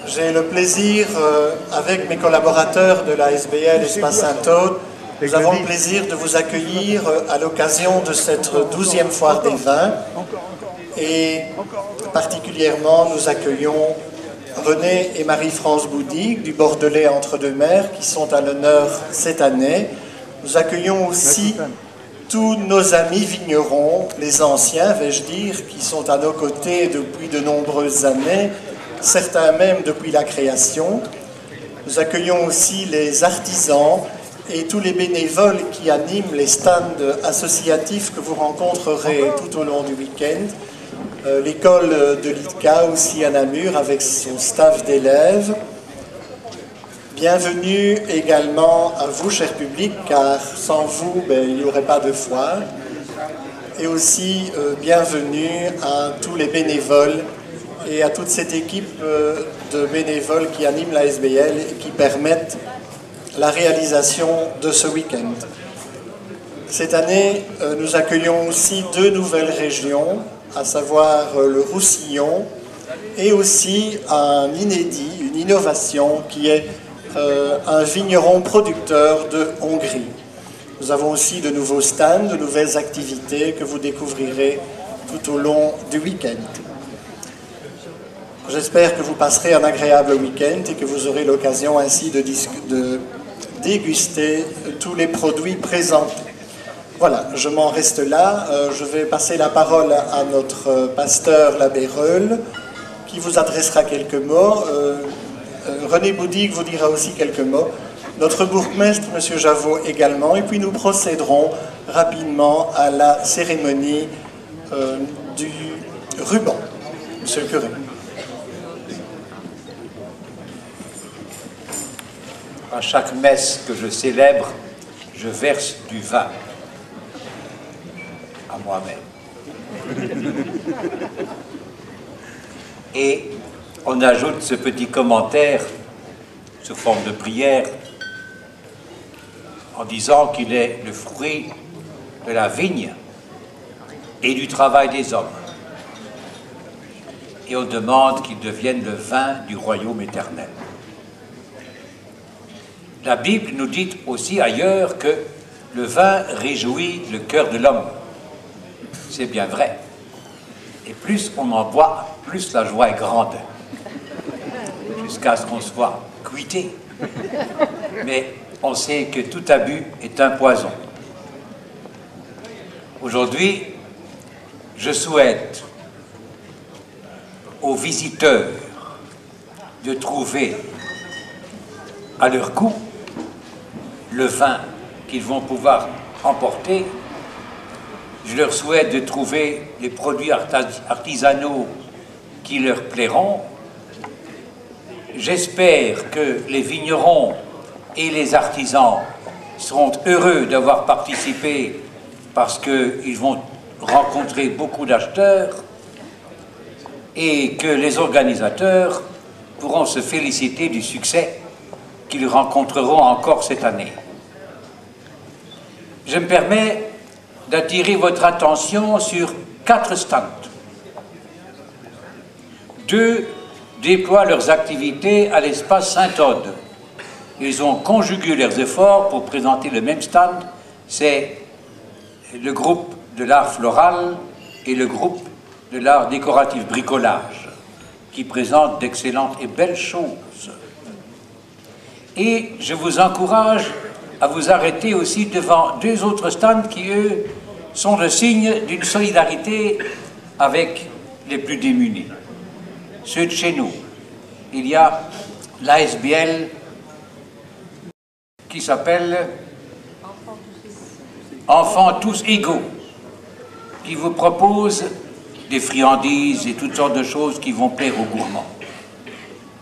J'ai le plaisir, avec mes collaborateurs de la SBL Espace Sainte-Aude, nous avons le plaisir de vous accueillir à l'occasion de cette 12e foire des vins. Et particulièrement, nous accueillons René et Marie-France Boudig du Bordelais Entre-deux-Mers qui sont à l'honneur cette année. Nous accueillons aussi tous nos amis vignerons, les anciens, vais-je dire, qui sont à nos côtés depuis de nombreuses années, certains même depuis la création. Nous accueillons aussi les artisans et tous les bénévoles qui animent les stands associatifs que vous rencontrerez tout au long du week-end. L'école de l'ITCA aussi à Namur avec son staff d'élèves. Bienvenue également à vous, cher public, car sans vous, il n'y aurait pas de foire. Et aussi bienvenue à tous les bénévoles et à toute cette équipe de bénévoles qui animent la SBL et qui permettent la réalisation de ce week-end. Cette année, nous accueillons aussi deux nouvelles régions, à savoir le Roussillon et aussi un inédit, une innovation qui est un vigneron producteur de Hongrie. Nous avons aussi de nouveaux stands, de nouvelles activités que vous découvrirez tout au long du week-end. J'espère que vous passerez un agréable week-end et que vous aurez l'occasion ainsi de déguster tous les produits présentés. Voilà, je m'en reste là. Je vais passer la parole à notre pasteur, l'abbé Reul, qui vous adressera quelques mots. René Boudig vous dira aussi quelques mots. Notre bourgmestre, M. Javot, également. Et puis nous procéderons rapidement à la cérémonie du ruban. Monsieur le curé. À chaque messe que je célèbre, je verse du vin à moi-même. Et on ajoute ce petit commentaire sous forme de prière en disant qu'il est le fruit de la vigne et du travail des hommes. Et on demande qu'il devienne le vin du royaume éternel. La Bible nous dit aussi ailleurs que le vin réjouit le cœur de l'homme. C'est bien vrai. Et plus on en boit, plus la joie est grande. Jusqu'à ce qu'on soit cuité. Mais on sait que tout abus est un poison. Aujourd'hui, je souhaite aux visiteurs de trouver à leur goût le vin qu'ils vont pouvoir emporter. Je leur souhaite de trouver des produits artisanaux qui leur plairont. J'espère que les vignerons et les artisans seront heureux d'avoir participé parce qu'ils vont rencontrer beaucoup d'acheteurs et que les organisateurs pourront se féliciter du succès qu'ils rencontreront encore cette année. Je me permets d'attirer votre attention sur 4 stands. 2 déploient leurs activités à l'espace Sainte-Aude. Ils ont conjugué leurs efforts pour présenter le même stand. C'est le groupe de l'art floral et le groupe de l'art décoratif bricolage qui présentent d'excellentes et belles choses. Et je vous encourage à vous arrêter aussi devant 2 autres stands qui, eux, sont le signe d'une solidarité avec les plus démunis. Ceux de chez nous. Il y a l'ASBL qui s'appelle Enfants tous égaux, qui vous propose des friandises et toutes sortes de choses qui vont plaire aux gourmands.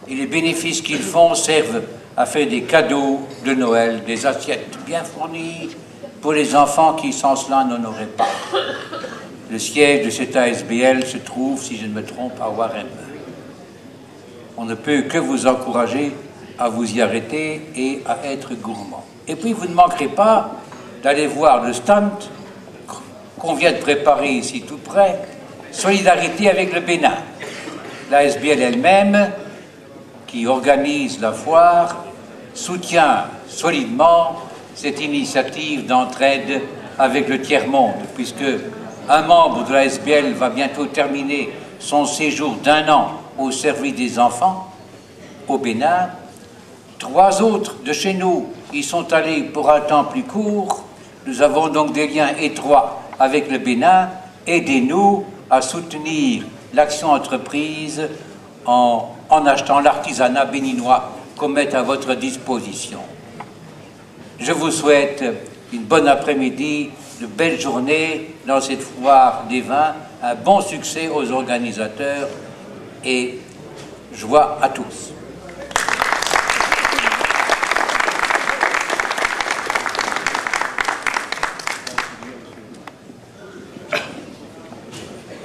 Et les bénéfices qu'ils font servent à faire des cadeaux de Noël, des assiettes bien fournies pour les enfants qui, sans cela, n'en auraient pas. Le siège de cette ASBL se trouve, si je ne me trompe, à Waremme. On ne peut que vous encourager à vous y arrêter et à être gourmand. Et puis, vous ne manquerez pas d'aller voir le stand qu'on vient de préparer ici tout près, Solidarité avec le Bénin. La SBL elle-même, qui organise la foire, soutient solidement cette initiative d'entraide avec le tiers-monde, puisque un membre de la SBL va bientôt terminer son séjour d'1 an au service des enfants au Bénin. 3 autres de chez nous y sont allés pour un temps plus court. Nous avons donc des liens étroits avec le Bénin. Aidez-nous à soutenir l'action entreprise en achetant l'artisanat béninois qu'on met à votre disposition. Je vous souhaite une bonne après-midi, de belles journées dans cette foire des vins, un bon succès aux organisateurs et joie à tous.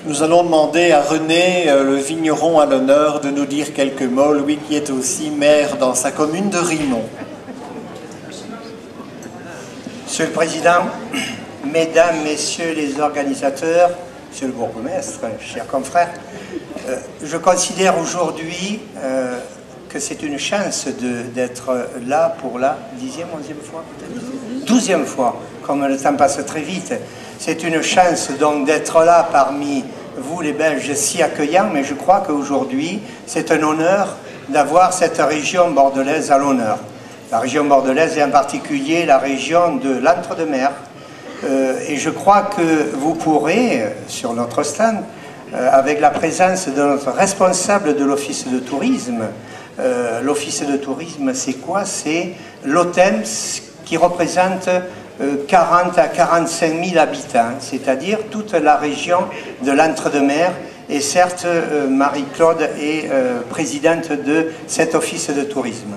Nous allons demander à René, le vigneron à l'honneur, de nous dire quelques mots, lui qui est aussi maire dans sa commune de Rimont. Monsieur le Président, Mesdames, Messieurs les organisateurs, Monsieur le bourgmestre, chers confrères, je considère aujourd'hui que c'est une chance d'être là pour la 10e, 11e fois, 12e fois, comme le temps passe très vite. C'est une chance donc d'être là parmi vous les Belges si accueillants, mais je crois qu'aujourd'hui c'est un honneur d'avoir cette région bordelaise à l'honneur. La région bordelaise et en particulier la région de l'Entre-deux-Mers. Et je crois que vous pourrez, sur notre stand, avec la présence de notre responsable de l'office de tourisme, l'office de tourisme c'est quoi? C'est l'OTEM qui représente 40 à 45 000 habitants, c'est-à-dire toute la région de l'Entre-deux-Mers. Et certes, Marie-Claude est présidente de cet office de tourisme.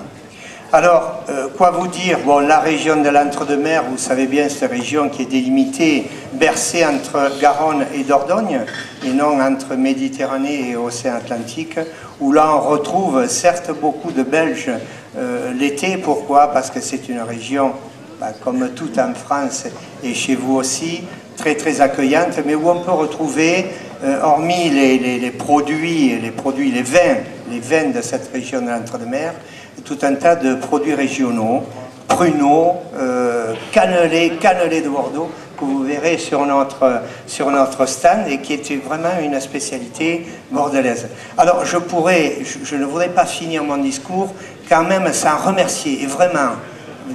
Alors, quoi vous dire? Bon, la région de l'Entre-deux-Mers, vous savez bien, c'est une région qui est délimitée, bercée entre Garonne et Dordogne, et non entre Méditerranée et Océan Atlantique, où là on retrouve certes beaucoup de Belges l'été. Pourquoi? Parce que c'est une région, comme tout en France et chez vous aussi, très très accueillante, mais où on peut retrouver, hormis les produits, les vins de cette région de l'Entre-deux-Mers, tout un tas de produits régionaux, pruneaux, cannelés de Bordeaux, que vous verrez sur notre stand et qui était vraiment une spécialité bordelaise. Alors je ne voudrais pas finir mon discours quand même sans remercier, et vraiment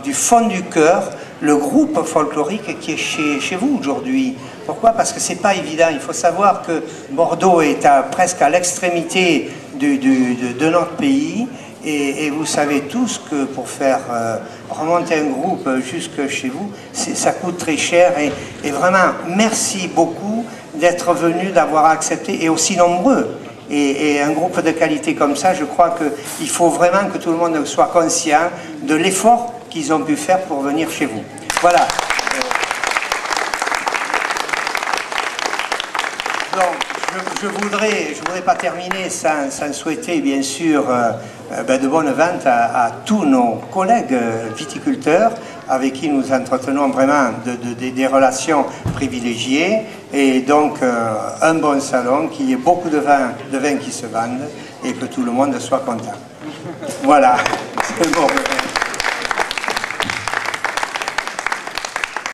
du fond du cœur, le groupe folklorique qui est chez vous aujourd'hui. Pourquoi? Parce que c'est pas évident. Il faut savoir que Bordeaux est presque à l'extrémité de notre pays. Et vous savez tous que pour faire remonter un groupe jusque chez vous, ça coûte très cher. Et vraiment, merci beaucoup d'être venus, d'avoir accepté, et aussi nombreux. Et un groupe de qualité comme ça, je crois qu'il faut vraiment que tout le monde soit conscient de l'effort qu'ils ont pu faire pour venir chez vous. Voilà. Donc, je voudrais pas terminer sans souhaiter, bien sûr, de bonnes ventes à tous nos collègues viticulteurs avec qui nous entretenons vraiment des relations privilégiées, et donc un bon salon, qu'il y ait beaucoup de vins qui se vendent et que tout le monde soit content. Voilà, c'est bon.